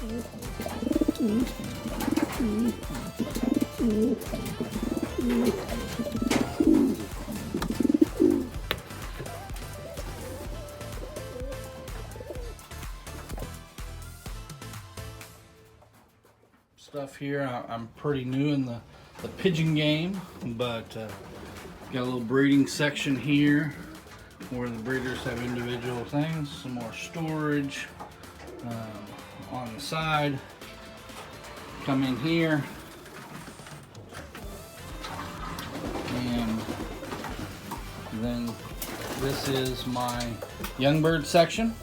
Stuff here. I'm pretty new in the pigeon game, but got a little breeding section here where the breeders have individual things, some more storage on the side. Come in here, and then this is my young bird section,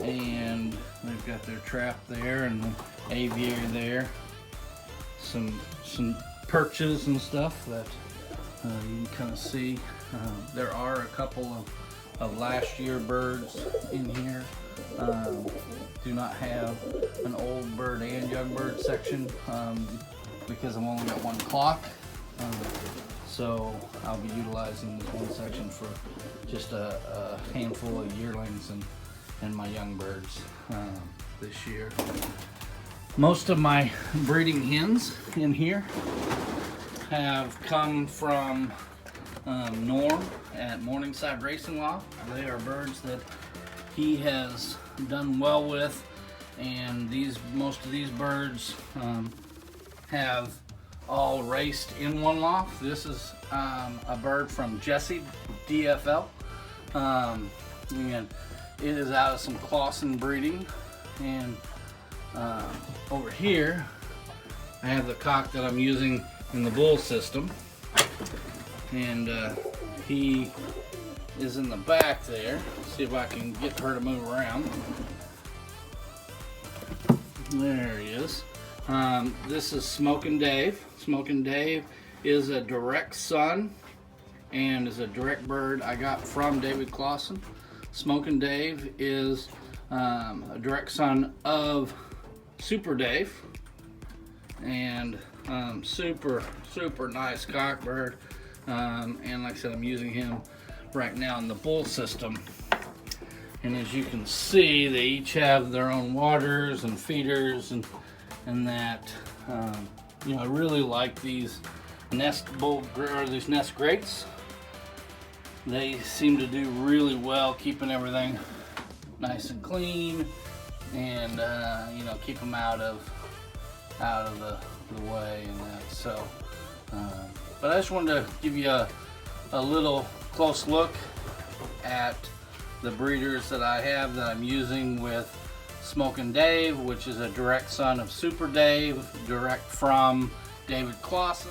and they've got their trap there and the aviary there, some perches and stuff that you can kind of see. There are a couple of last year birds in here. Do not have an old bird and young bird section because I've only got one clock. So I'll be utilizing this one section for just a handful of yearlings and my young birds this year. Most of my breeding hens in here have come from Norm at Morningside Racing Loft. They are birds that he has done well with, and most of these birds have all raced in one loft. This is a bird from Jesse DFL. And it is out of some Clausen breeding, and over here I have the cock that I'm using in the bull system, and he is in the back there. See if I can get her to move around. There he is. This is Smokin' Dave. Smokin' Dave is a direct son and is a direct bird I got from David Clausen. Smokin' Dave is a direct son of Super Dave, and super nice cock bird. And like I said, I'm using him right now in the bull system. And as you can see, they each have their own waters and feeders and that. You know, I really like these nest grates. They seem to do really well keeping everything nice and clean, and you know, keep them out of the way and that. So, but I just wanted to give you a little close look at the breeders that I have that I'm using with Smokin' Dave, which is a direct son of Super Dave, direct from David Clausen.